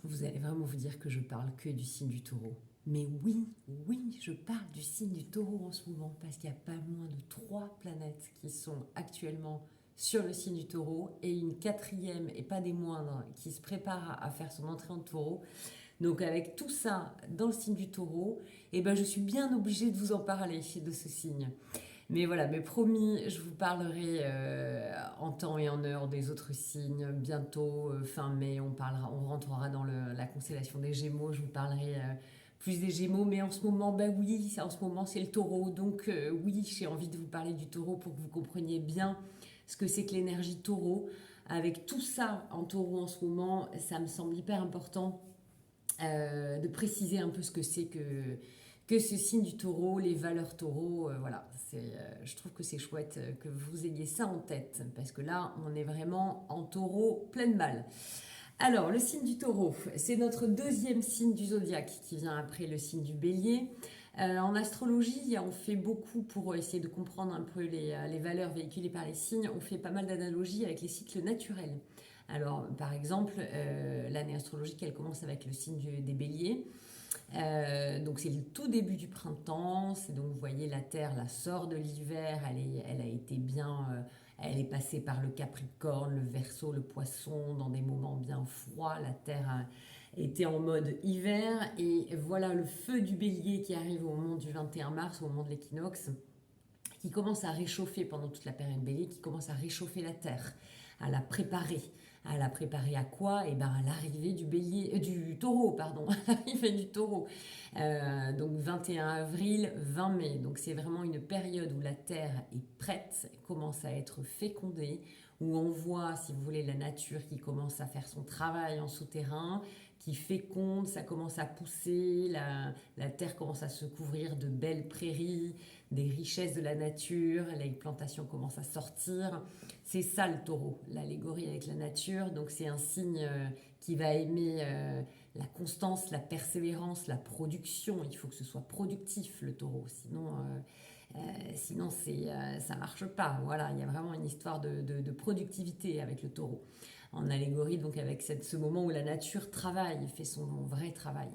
Vous allez vraiment vous dire que je parle que du signe du taureau. Mais oui, oui, je parle du signe du taureau en ce moment parce qu'il n'y a pas moins de 3 planètes qui sont actuellement sur le signe du taureau et une quatrième, et pas des moindres, qui se prépare à faire son entrée en taureau. Donc avec tout ça dans le signe du taureau, je suis bien obligée de vous en parler de ce signe. Mais voilà, mais promis, je vous parlerai en temps et en heure des autres signes. Bientôt, fin mai, on rentrera dans la constellation des Gémeaux. Je vous parlerai plus des Gémeaux, mais en ce moment, oui, en ce moment c'est le Taureau. Donc oui, j'ai envie de vous parler du Taureau pour que vous compreniez bien ce que c'est que l'énergie Taureau. Avec tout ça en Taureau en ce moment, ça me semble hyper important de préciser un peu ce que c'est que ce signe du taureau, les valeurs taureau, voilà. Je trouve que c'est chouette que vous ayez ça en tête, parce que là, on est vraiment en taureau pleine balle. Alors, le signe du taureau, c'est notre deuxième signe du zodiaque qui vient après le signe du bélier. En astrologie, on fait beaucoup pour essayer de comprendre un peu les valeurs véhiculées par les signes. On fait pas mal d'analogies avec les cycles naturels. Alors, par exemple, l'année astrologique, elle commence avec le signe des béliers. Donc c'est le tout début du printemps, c'est donc vous voyez la Terre la sort de l'hiver, elle a été bien, elle est passée par le Capricorne, le Verseau, le Poisson, dans des moments bien froids, la Terre était en mode hiver et voilà le feu du Bélier qui arrive au moment du 21 mars, au moment de l'équinoxe, qui commence à réchauffer pendant toute la période Bélier, qui commence à réchauffer la Terre, à la préparer. À la préparer à quoi? Et ben à l'arrivée du bélier, du taureau, pardon, à l'arrivée du taureau. Donc 21 avril, 20 mai. Donc c'est vraiment une période où la terre est prête, commence à être fécondée, où on voit, si vous voulez, la nature qui commence à faire son travail en souterrain, qui féconde, ça commence à pousser, la terre commence à se couvrir de belles prairies, des richesses de la nature, les plantations commencent à sortir. C'est ça le taureau, l'allégorie avec la nature. Donc c'est un signe qui va aimer la constance, la persévérance, la production. Il faut que ce soit productif le taureau, sinon ça marche pas. Voilà, il y a vraiment une histoire de productivité avec le taureau. En allégorie, donc avec ce moment où la nature travaille, fait son vrai travail.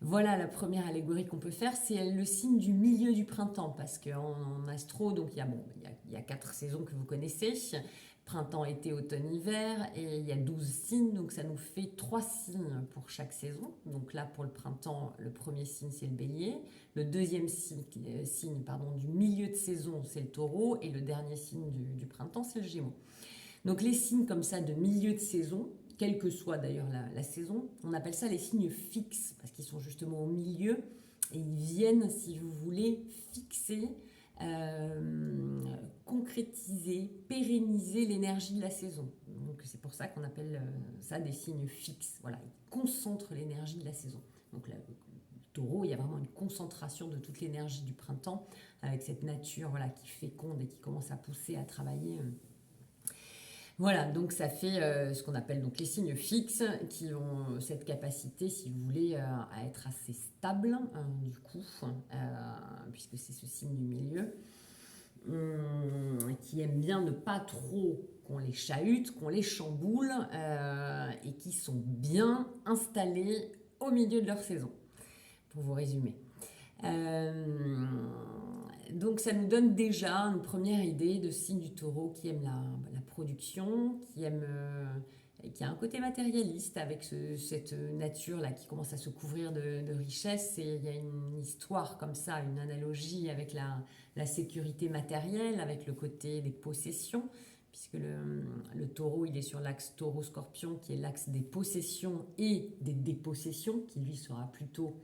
Voilà la première allégorie qu'on peut faire, c'est le signe du milieu du printemps, parce qu'en astro, donc il y a 4 saisons que vous connaissez, printemps, été, automne, hiver, et il y a 12 signes, donc ça nous fait 3 signes pour chaque saison. Donc là, pour le printemps, le premier signe, c'est le bélier, le deuxième signe du milieu de saison, c'est le taureau, et le dernier signe du printemps, c'est le gémeaux. Donc les signes comme ça de milieu de saison, quelle que soit d'ailleurs la saison, on appelle ça les signes fixes, parce qu'ils sont justement au milieu, et ils viennent, si vous voulez, fixer, concrétiser, pérenniser l'énergie de la saison. Donc c'est pour ça qu'on appelle ça des signes fixes. Voilà, ils concentrent l'énergie de la saison. Donc là, le taureau, il y a vraiment une concentration de toute l'énergie du printemps, avec cette nature voilà, qui féconde et qui commence à pousser, à travailler. Voilà, donc ça fait ce qu'on appelle donc les signes fixes qui ont cette capacité, si vous voulez, à être assez stable, du coup, puisque c'est ce signe du milieu, qui aiment bien ne pas trop qu'on les chahute, qu'on les chamboule, et qui sont bien installés au milieu de leur saison, pour vous résumer. Donc ça nous donne déjà une première idée de signe du taureau qui aime la production, qui a un côté matérialiste avec cette nature-là qui commence à se couvrir de richesses. Et il y a une histoire comme ça, une analogie avec la sécurité matérielle, avec le côté des possessions, puisque le taureau, il est sur l'axe taureau-scorpion, qui est l'axe des possessions et des dépossessions, qui lui sera plutôt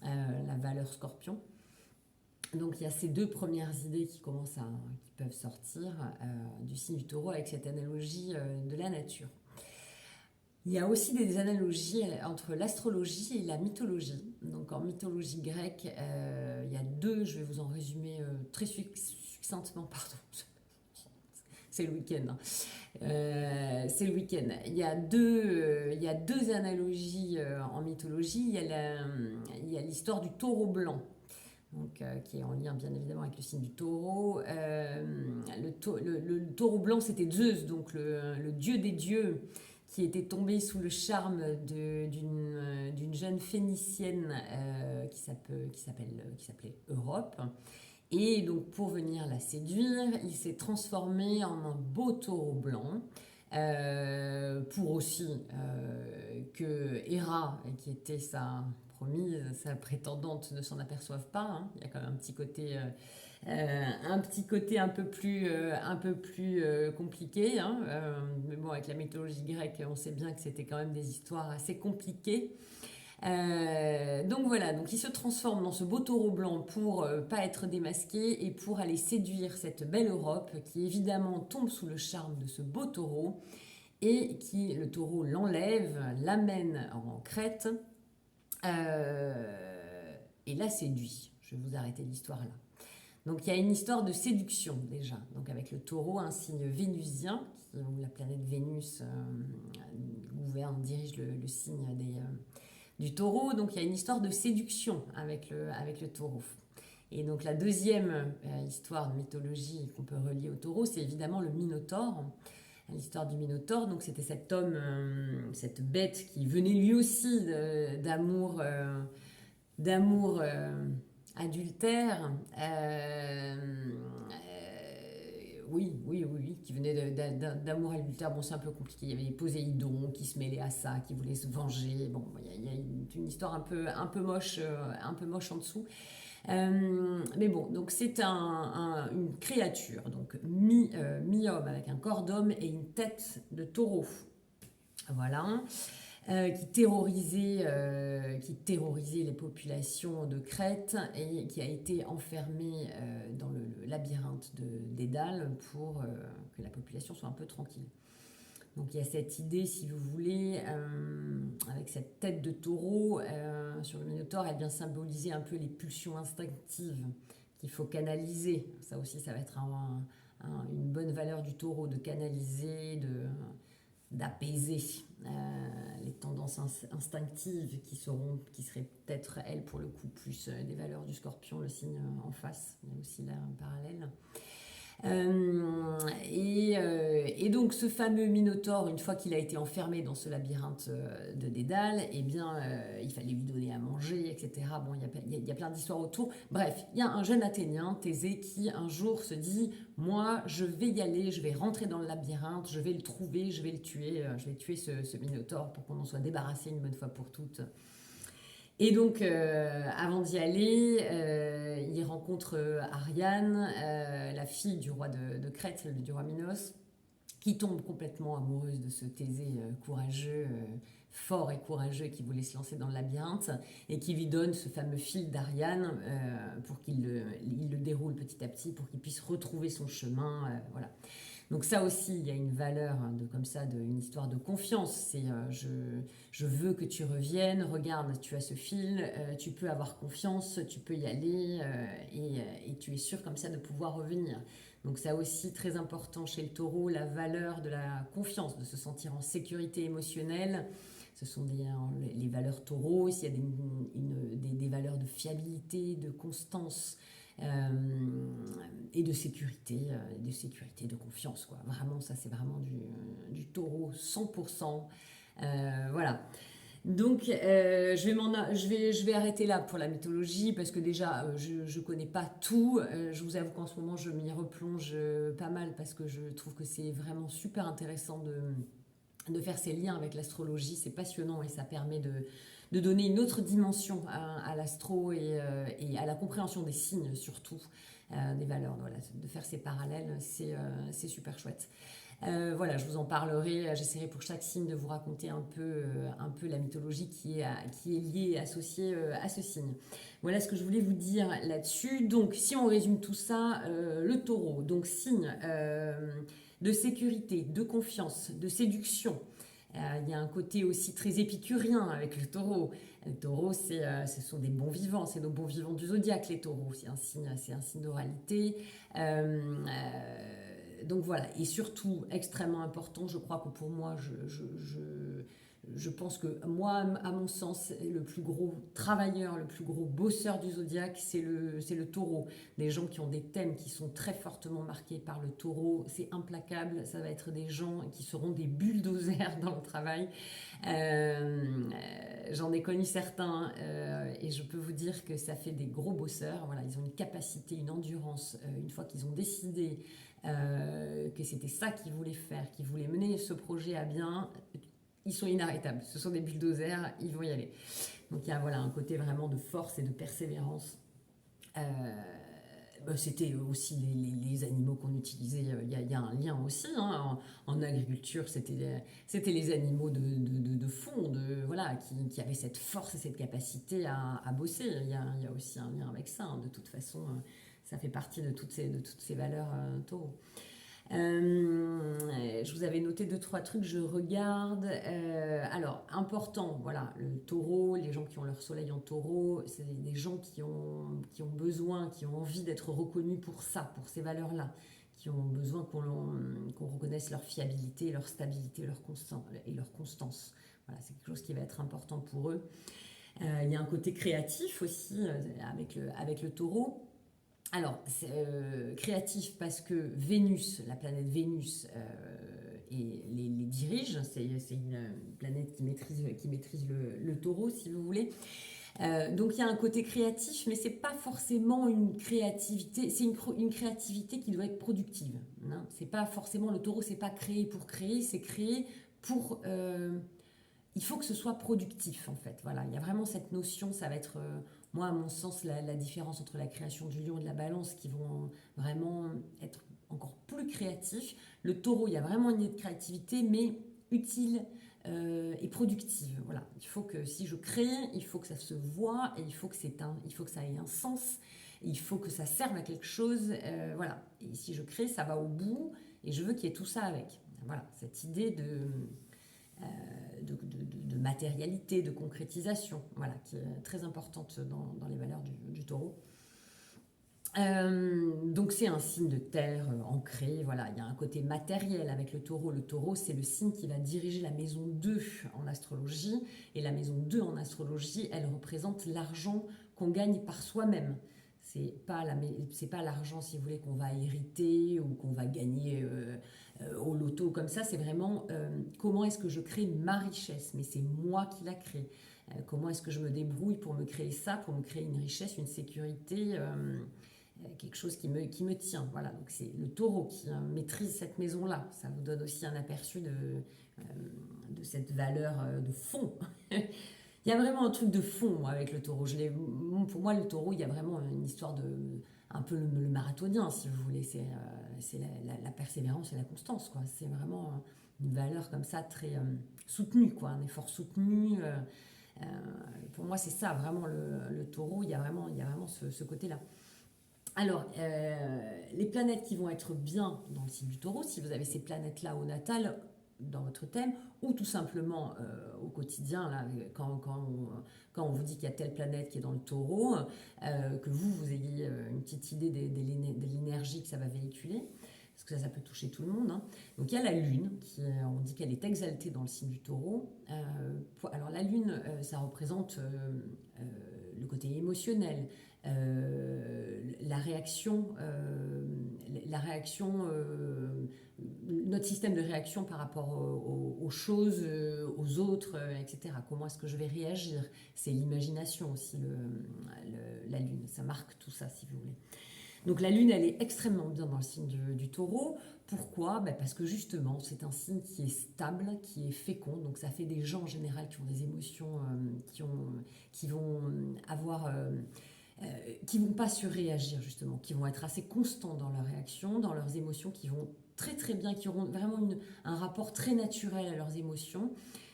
la valeur scorpion. Donc il y a ces 2 premières idées qui peuvent sortir du signe du taureau avec cette analogie de la nature. Il y a aussi des analogies entre l'astrologie et la mythologie. Donc en mythologie grecque, il y a 2, je vais vous en résumer très succinctement, pardon. C'est le week-end. C'est le week-end. Il y a deux analogies en mythologie. Il y a l'histoire du taureau blanc. Donc, qui est en lien bien évidemment avec le signe du taureau. Le taureau blanc, c'était Zeus, donc le dieu des dieux, qui était tombé sous le charme d'une jeune phénicienne qui s'appelait Europe. Et donc pour venir la séduire, il s'est transformé en un beau taureau blanc. Pour aussi que Héra, qui était sa promise, sa prétendante, ne s'en aperçoive pas. Hein. Il y a quand même un petit côté un peu plus compliqué. Hein. Mais bon, avec la mythologie grecque, on sait bien que c'était quand même des histoires assez compliquées. Donc voilà, donc il se transforme dans ce beau taureau blanc pour pas être démasqué et pour aller séduire cette belle Europe qui évidemment tombe sous le charme de ce beau taureau et qui, le taureau l'enlève, l'amène en Crète et la séduit. Je vais vous arrêter l'histoire là. Donc il y a une histoire de séduction déjà, donc avec le taureau, un signe vénusien, où la planète Vénus dirige le signe du taureau, donc il y a une histoire de séduction avec le taureau. Et donc la deuxième histoire de mythologie qu'on peut relier au taureau, c'est évidemment le Minotaure. L'histoire du Minotaure, donc c'était cet homme, cette bête qui venait lui aussi d'amour adultère, oui, qui venait d'amour adultère. Bon, c'est un peu compliqué. Il y avait Poséidon qui se mêlait à ça, qui voulait se venger. Bon, il y a une histoire un peu moche en dessous. Mais bon, donc c'est une créature, donc mi-homme avec un corps d'homme et une tête de taureau. Voilà. Qui terrorisait les populations de Crète et qui a été enfermé dans le labyrinthe de Dédale pour que la population soit un peu tranquille. Donc il y a cette idée, si vous voulez, avec cette tête de taureau sur le Minotaure, elle vient symboliser un peu les pulsions instinctives qu'il faut canaliser. Ça aussi, ça va être une bonne valeur du taureau, de canaliser, d'apaiser les tendances instinctives qui seraient peut-être, elles, pour le coup, plus des valeurs du Scorpion, le signe en face. Il y a aussi là un parallèle. Et donc ce fameux Minotaure, une fois qu'il a été enfermé dans ce labyrinthe de Dédale, eh bien, il fallait lui donner à manger, etc. Bon, il y a plein d'histoires autour. Bref, il y a un jeune Athénien, Thésée, qui un jour se dit « Moi, je vais y aller, je vais rentrer dans le labyrinthe, je vais le trouver, je vais le tuer, je vais tuer ce Minotaure pour qu'on en soit débarrassé une bonne fois pour toutes. » Et donc, avant d'y aller, il rencontre Ariane, la fille du roi de Crète, du roi Minos, qui tombe complètement amoureuse de ce Thésée courageux, fort et courageux, qui voulait se lancer dans le labyrinthe, et qui lui donne ce fameux fil d'Ariane pour qu'il le déroule petit à petit, pour qu'il puisse retrouver son chemin. Voilà. Donc ça aussi, il y a une valeur une histoire de confiance. C'est je veux que tu reviennes, regarde, tu as ce fil, tu peux avoir confiance, tu peux y aller et tu es sûr comme ça de pouvoir revenir. Donc ça aussi, très important chez le taureau, la valeur de la confiance, de se sentir en sécurité émotionnelle. Ce sont les valeurs taureaux, il y a des valeurs de fiabilité, de constance, et de sécurité, de confiance, quoi. Vraiment, ça c'est vraiment du taureau 100%. Voilà. Donc, je vais arrêter là pour la mythologie parce que déjà, je connais pas tout. Je vous avoue qu'en ce moment, je m'y replonge pas mal parce que je trouve que c'est vraiment super intéressant de faire ces liens avec l'astrologie. C'est passionnant et ça permet de donner une autre dimension à l'astro et à la compréhension des signes surtout, des valeurs. Voilà, de faire ces parallèles, c'est super chouette. Voilà, je vous en parlerai, j'essaierai pour chaque signe de vous raconter un peu la mythologie qui est liée et associée à ce signe. Voilà ce que je voulais vous dire là-dessus. Donc, si on résume tout ça, le taureau, donc signe de sécurité, de confiance, de séduction. Il y a un côté aussi très épicurien avec le taureau. Le taureau, ce sont des bons vivants, c'est nos bons vivants du zodiaque, les taureaux. C'est un signe d'oralité. Donc voilà, et surtout, extrêmement important, je crois que pour moi, je pense que moi, à mon sens, le plus gros travailleur, le plus gros bosseur du zodiaque, c'est le taureau. Des gens qui ont des thèmes qui sont très fortement marqués par le taureau, c'est implacable, ça va être des gens qui seront des bulldozers dans le travail. J'en ai connu certains et je peux vous dire que ça fait des gros bosseurs. Voilà, ils ont une capacité, une endurance. Une fois qu'ils ont décidé que c'était ça qu'ils voulaient faire, qu'ils voulaient mener ce projet à bien, ils sont inarrêtables. Ce sont des bulldozers, ils vont y aller. Donc il y a voilà, un côté vraiment de force et de persévérance. Euh, C'était aussi les animaux qu'on utilisait. Il y a un lien aussi. Hein. En agriculture, c'était les animaux de fond, voilà, qui avaient cette force et cette capacité à bosser. Il y a aussi un lien avec ça. Hein. De toute façon, ça fait partie de toutes ces valeurs taureaux. Je vous avais noté 2-3 trucs, je regarde. Alors, important, voilà, le taureau, les gens qui ont leur soleil en taureau, c'est des gens qui ont besoin, qui ont envie d'être reconnus pour ça, pour ces valeurs-là, qui ont besoin qu'on reconnaisse leur fiabilité, leur stabilité, et leur constance. Voilà, c'est quelque chose qui va être important pour eux. Il y a un côté créatif aussi avec le taureau. Alors, créatif parce que Vénus, la planète Vénus, les dirige. C'est une planète qui maîtrise le taureau, si vous voulez. Donc il y a un côté créatif, mais c'est pas forcément une créativité. C'est une créativité qui doit être productive. Hein. C'est pas forcément le taureau, c'est pas créer pour créer, c'est créer pour. Il faut que ce soit productif en fait. Voilà, il y a vraiment cette notion. Ça va être moi, à mon sens, la différence entre la création du lion et de la balance qui vont vraiment être encore plus créatifs. Le taureau, il y a vraiment une idée de créativité, mais utile et productive. Voilà. Il faut que si je crée, il faut que ça se voit et il faut que ça ait un sens. Il faut que ça serve à quelque chose. Voilà. Et si je crée, ça va au bout et je veux qu'il y ait tout ça avec. Voilà. Cette idée de matérialité, de concrétisation, voilà, qui est très importante dans les valeurs du taureau. Donc c'est un signe de terre ancré, voilà, il y a un côté matériel avec le taureau. Le taureau, c'est le signe qui va diriger la maison 2 en astrologie, et la maison 2 en astrologie, elle représente l'argent qu'on gagne par soi-même. C'est pas l'argent, si vous voulez, qu'on va hériter ou qu'on va gagner au loto comme ça. C'est vraiment comment est-ce que je crée ma richesse, mais c'est moi qui la crée. Comment est-ce que je me débrouille pour me créer ça, pour me créer une richesse, une sécurité, quelque chose qui me tient. Voilà, donc c'est le taureau qui maîtrise cette maison-là. Ça vous donne aussi un aperçu de cette valeur de fond. Il y a vraiment un truc de fond moi, avec le taureau. Pour moi, le taureau, il y a vraiment une histoire un peu le marathonien, si vous voulez. C'est la persévérance et la constance. Quoi. C'est vraiment une valeur comme ça, très soutenue, quoi, un effort soutenu. Pour moi, c'est ça, vraiment, le taureau. Il y a vraiment ce côté-là. Alors, les planètes qui vont être bien dans le signe du taureau, si vous avez ces planètes-là au natal, dans votre thème, ou tout simplement au quotidien, là, quand on vous dit qu'il y a telle planète qui est dans le taureau, que vous ayez une petite idée de l'énergie que ça va véhiculer, parce que ça peut toucher tout le monde. Hein. Donc il y a la Lune, on dit qu'elle est exaltée dans le signe du taureau. Alors la Lune, ça représente le côté émotionnel, la réaction, notre système de réaction par rapport aux choses, aux autres, etc. Comment est-ce que je vais réagir? C'est l'imagination aussi, la Lune. Ça marque tout ça, si vous voulez. Donc la Lune, elle est extrêmement bien dans le signe du taureau. Pourquoi? Parce que justement, c'est un signe qui est stable, qui est fécond. Donc ça fait des gens en général qui ont des émotions, qui vont avoir... qui vont pas surréagir justement, qui vont être assez constants dans leur réaction, dans leurs émotions, qui vont très très bien, qui auront vraiment un rapport très naturel à leurs émotions,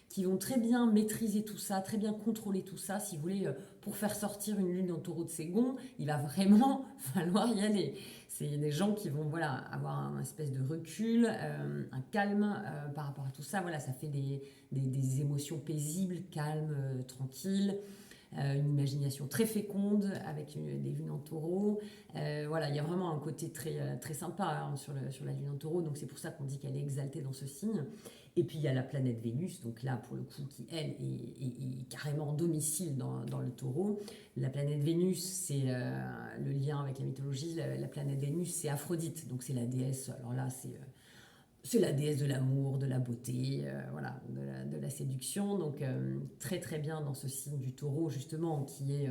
qui vont très bien maîtriser tout ça, très bien contrôler tout ça. Si vous voulez, pour faire sortir une lune en taureau de ses gonds, il va vraiment falloir y aller. C'est des gens qui vont voilà, avoir un espèce de recul, un calme par rapport à tout ça. Voilà, ça fait des émotions paisibles, calmes, tranquilles. Une imagination très féconde avec des lunes en taureau. Voilà, il y a vraiment un côté très, très sympa hein, sur la lune en taureau, donc c'est pour ça qu'on dit qu'elle est exaltée dans ce signe. Et puis il y a la planète Vénus, donc là pour le coup qui elle est carrément en domicile dans le taureau. La planète Vénus, c'est le lien avec la mythologie, la planète Vénus c'est Aphrodite, donc c'est la déesse, alors là c'est la déesse de l'amour, de la beauté, voilà, de la séduction, donc très très bien dans ce signe du taureau justement qui est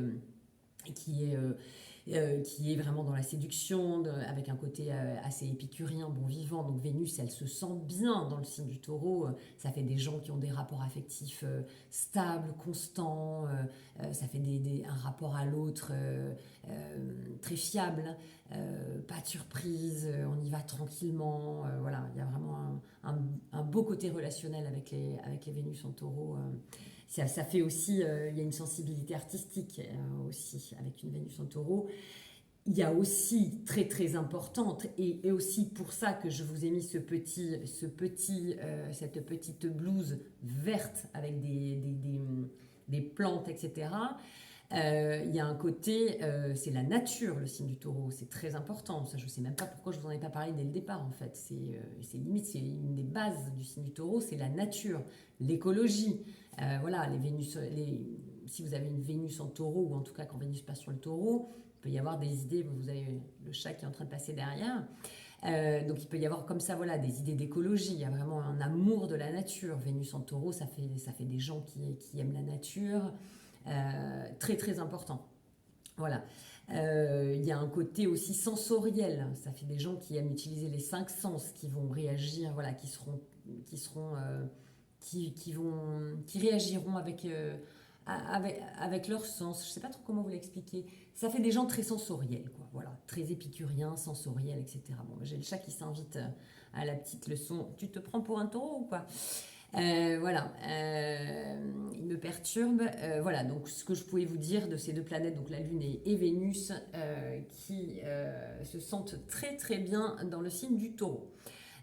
qui est vraiment dans la séduction, avec un côté assez épicurien, bon vivant. Donc Vénus, elle se sent bien dans le signe du taureau. Ça fait des gens qui ont des rapports affectifs stables, constants. Ça fait un rapport à l'autre très fiable. Pas de surprise, on y va tranquillement. Voilà, il y a vraiment un beau côté relationnel avec les Vénus en taureau. Ça fait aussi, il y a une sensibilité artistique aussi avec une Vénus en taureau. Il y a aussi très très importante, et aussi pour ça que je vous ai mis cette petite blouse verte avec des plantes, etc. Il y a un côté, c'est la nature, le signe du taureau, c'est très important. Ça, je ne sais même pas pourquoi je ne vous en ai pas parlé dès le départ, en fait. C'est limite, c'est une des bases du signe du taureau, c'est la nature, l'écologie. Voilà, si vous avez une Vénus en taureau, ou en tout cas quand Vénus passe sur le taureau, il peut y avoir des idées, vous avez le chat qui est en train de passer derrière. Donc il peut y avoir comme ça, voilà, des idées d'écologie. Il y a vraiment un amour de la nature. Vénus en taureau, ça fait des gens qui aiment la nature. Très très important. Voilà. Il y a un côté aussi sensoriel. Ça fait des gens qui aiment utiliser les 5 sens, qui vont réagir, voilà, qui réagiront avec leur sens. Je ne sais pas trop comment vous l'expliquer. Ça fait des gens très sensoriels, quoi. Voilà, très épicuriens, sensoriels, etc. Bon, j'ai le chat qui s'invite à la petite leçon. Tu te prends pour un taureau ou quoi? Voilà, il me perturbe. Voilà, donc ce que je pouvais vous dire de ces deux planètes, donc la Lune et Vénus, qui se sentent très très bien dans le signe du taureau.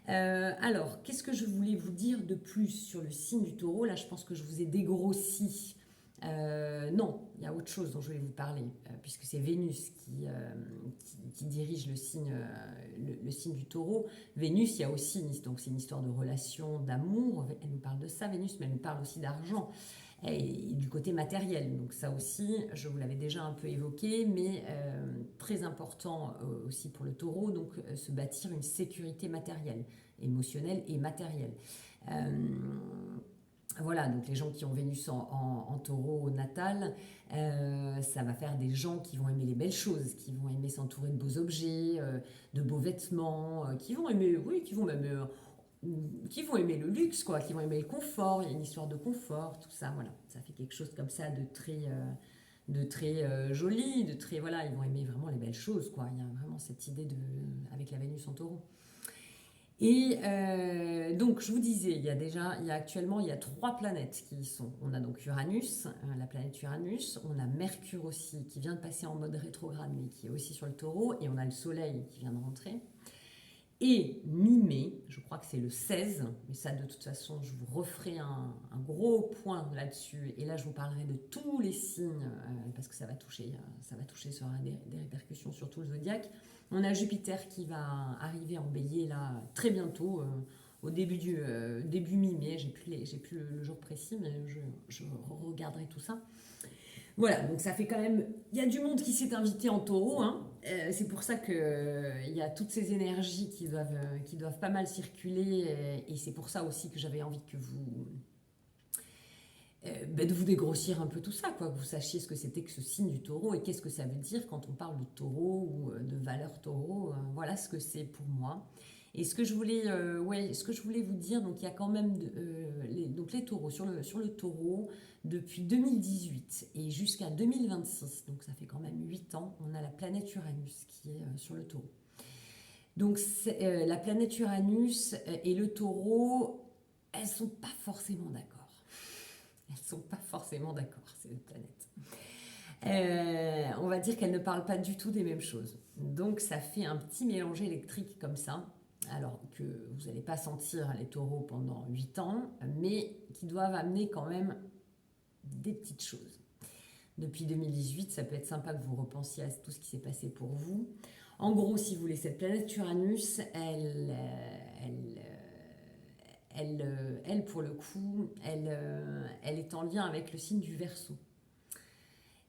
Alors, qu'est-ce que je voulais vous dire de plus sur le signe du taureau? Là, je pense que je vous ai dégrossi. Non, il y a autre chose dont je voulais vous parler, puisque c'est Vénus qui dirige le signe du taureau. Vénus, il y a aussi, donc c'est une histoire de relation, d'amour, elle nous parle de ça, Vénus, mais elle nous parle aussi d'argent et du côté matériel. Donc ça aussi, je vous l'avais déjà un peu évoqué, mais très important aussi pour le taureau, donc se bâtir une sécurité matérielle, émotionnelle et matérielle. Voilà, donc les gens qui ont Vénus en taureau au natal, ça va faire des gens qui vont aimer les belles choses, qui vont aimer s'entourer de beaux objets, de beaux vêtements, qui vont aimer, oui, qui vont aimer le luxe, quoi, qui vont aimer le confort. Il y a une histoire de confort, tout ça, voilà. Ça fait quelque chose comme ça de très joli, de très, voilà, ils vont aimer vraiment les belles choses, quoi. Il y a vraiment cette idée avec la Vénus en taureau. Et donc, je vous disais, il y a actuellement 3 planètes qui y sont. On a donc Uranus, la planète Uranus, on a Mercure aussi, qui vient de passer en mode rétrograde, mais qui est aussi sur le taureau, et on a le Soleil qui vient de rentrer. Et mi-mai, je crois que c'est le 16, mais ça de toute façon, je vous referai un gros point là-dessus, et là je vous parlerai de tous les signes, parce que ça va toucher, ça aura des répercussions sur tout le zodiaque. On a Jupiter qui va arriver en bélier là très bientôt, au début mi-mai, j'ai plus le jour précis, mais je regarderai tout ça. Voilà, donc ça fait quand même... Il y a du monde qui s'est invité en taureau, hein. C'est pour ça qu'il y a toutes ces énergies qui doivent pas mal circuler, et c'est pour ça aussi que j'avais envie de vous dégrossir un peu tout ça, quoi, que vous sachiez ce que c'était que ce signe du taureau et qu'est-ce que ça veut dire quand on parle de taureau ou de valeur taureau. Voilà ce que c'est pour moi. Et ce que je voulais vous dire, donc il y a quand même les taureaux, sur le taureau, depuis 2018 et jusqu'à 2026, donc ça fait quand même 8 ans, on a la planète Uranus qui est sur le taureau. Donc la planète Uranus et le taureau, elles sont pas forcément d'accord. Elles sont pas forcément d'accord, ces deux planètes. On va dire qu'elles ne parlent pas du tout des mêmes choses. Donc ça fait un petit mélange électrique comme ça, alors que vous n'allez pas sentir les taureaux pendant 8 ans, mais qui doivent amener quand même des petites choses. Depuis 2018, ça peut être sympa que vous repensiez à tout ce qui s'est passé pour vous. En gros, si vous voulez, cette planète Uranus, elle, pour le coup, elle est en lien avec le signe du Verseau,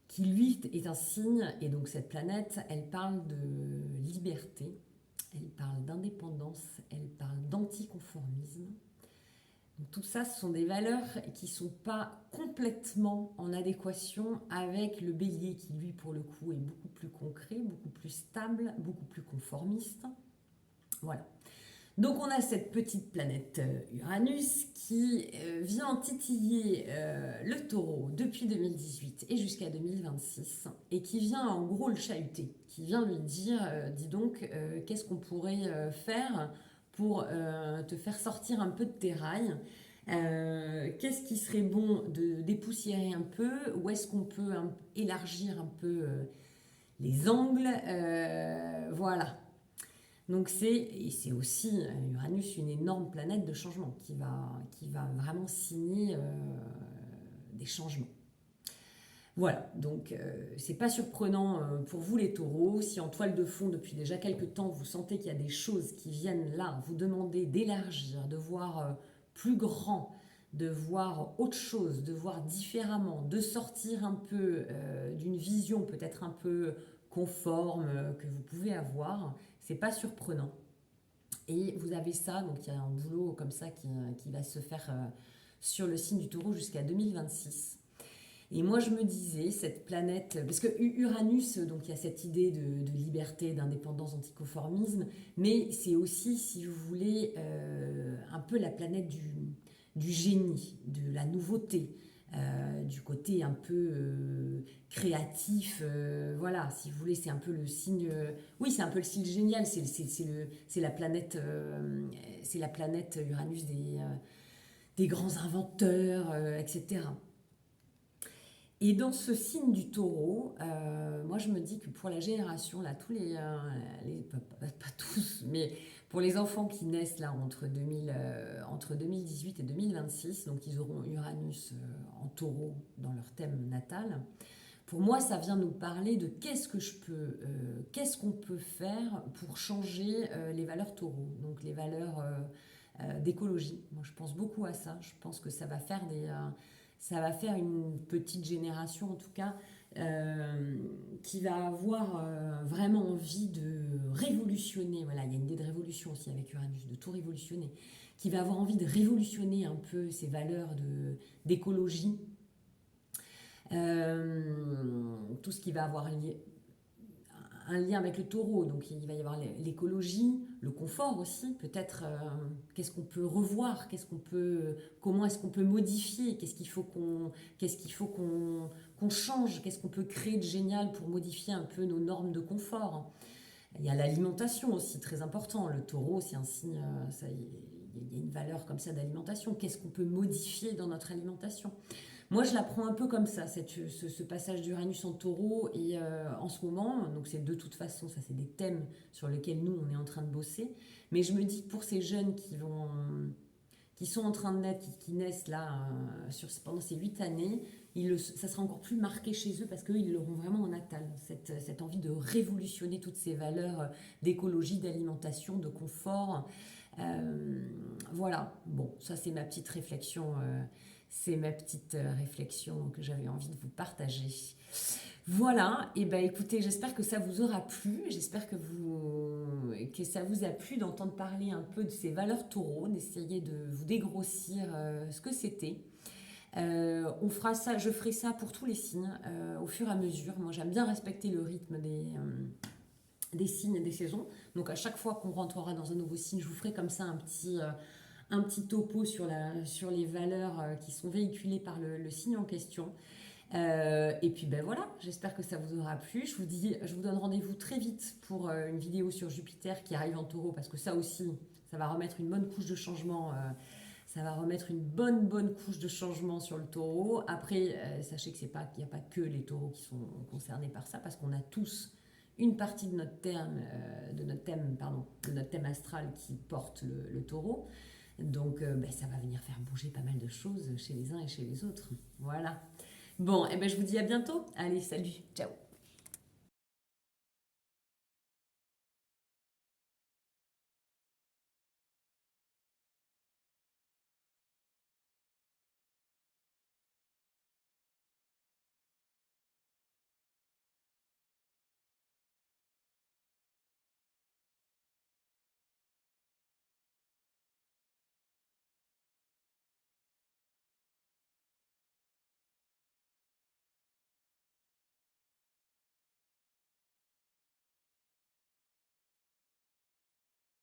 qui lui est un signe, et donc cette planète, elle parle de liberté, elle parle d'indépendance, elle parle d'anticonformisme. Donc tout ça, ce sont des valeurs qui ne sont pas complètement en adéquation avec le Bélier, qui lui, pour le coup, est beaucoup plus concret, beaucoup plus stable, beaucoup plus conformiste. Voilà. Donc on a cette petite planète Uranus qui vient titiller le Taureau depuis 2018 et jusqu'à 2026 et qui vient en gros le chahuter, qui vient lui dire dis donc qu'est-ce qu'on pourrait faire pour te faire sortir un peu de tes rails, qu'est-ce qui serait bon de dépoussiérer un peu, où est-ce qu'on peut élargir un peu les angles, voilà. Donc c'est aussi Uranus, une énorme planète de changement qui va vraiment signer des changements. Voilà, donc c'est pas surprenant pour vous les taureaux, si en toile de fond depuis déjà quelques temps vous sentez qu'il y a des choses qui viennent là vous demander d'élargir, de voir plus grand, de voir autre chose, de voir différemment, de sortir un peu d'une vision peut-être un peu conforme que vous pouvez avoir, c'est pas surprenant. Et vous avez ça, donc il y a un boulot comme ça qui va se faire sur le signe du Taureau jusqu'à 2026. Et moi je me disais, cette planète, parce que Uranus, donc il y a cette idée de liberté, d'indépendance, d'anticonformisme, mais c'est aussi, si vous voulez, un peu la planète du génie, de la nouveauté, du côté un peu créatif, voilà, si vous voulez, c'est un peu le signe, oui, c'est un peu le signe génial, c'est la planète, Uranus des grands inventeurs, etc. Et dans ce signe du Taureau, moi je me dis que pour la génération, là, tous pas tous, mais pour les enfants qui naissent là entre 2018 et 2026, donc ils auront Uranus en Taureau dans leur thème natal. Pour moi, ça vient nous parler de qu'est-ce qu'on peut faire pour changer les valeurs taureaux, donc les valeurs d'écologie. Moi, je pense beaucoup à ça. Je pense que ça va faire une petite génération, en tout cas, qui va avoir vraiment envie de révolutionner. Voilà, il y a une idée de révolution aussi avec Uranus, de tout révolutionner, qui va avoir envie de révolutionner un peu ces valeurs d'écologie. Tout ce qui va avoir un lien avec le Taureau, donc il va y avoir l'écologie, le confort aussi, peut-être qu'est-ce qu'on peut revoir, comment est-ce qu'on peut modifier, qu'est-ce qu'il faut qu'on change, qu'est-ce qu'on peut créer de génial pour modifier un peu nos normes de confort. Il y a l'alimentation aussi, très important. Le Taureau, c'est un signe, il y a une valeur comme ça d'alimentation. Qu'est-ce qu'on peut modifier dans notre alimentation ? Moi, je la prends un peu comme ça, ce passage d'Uranus en Taureau, et en ce moment, donc c'est de toute façon, ça c'est des thèmes sur lesquels nous, on est en train de bosser, mais je me dis que pour ces jeunes qui sont en train de naître, qui naissent là, pendant ces 8 années, ça sera encore plus marqué chez eux, parce qu'ils l'auront vraiment en natal, cette envie de révolutionner toutes ces valeurs d'écologie, d'alimentation, de confort. Voilà, bon, ça c'est ma petite réflexion. C'est ma petite réflexion que j'avais envie de vous partager. Voilà, et ben écoutez, j'espère que ça vous aura plu, j'espère que ça vous a plu d'entendre parler un peu de ces valeurs taureaux, d'essayer de vous dégrossir ce que c'était. On fera ça, je ferai ça pour tous les signes au fur et à mesure. Moi j'aime bien respecter le rythme des signes et des saisons. Donc à chaque fois qu'on rentrera dans un nouveau signe, je vous ferai comme ça un petit topo sur les valeurs qui sont véhiculées par le signe en question. Et puis ben voilà, j'espère que ça vous aura plu. Je vous donne rendez-vous très vite pour une vidéo sur Jupiter qui arrive en Taureau, parce que ça aussi, ça va remettre une bonne couche de changement. Ça va remettre une bonne couche de changement sur le Taureau. Après, sachez qu'il n'y a pas que les taureaux qui sont concernés par ça, parce qu'on a tous une partie de notre thème astral qui porte le Taureau. Donc ça va venir faire bouger pas mal de choses chez les uns et chez les autres. Voilà. Bon, et ben je vous dis à bientôt. Allez, salut, ciao.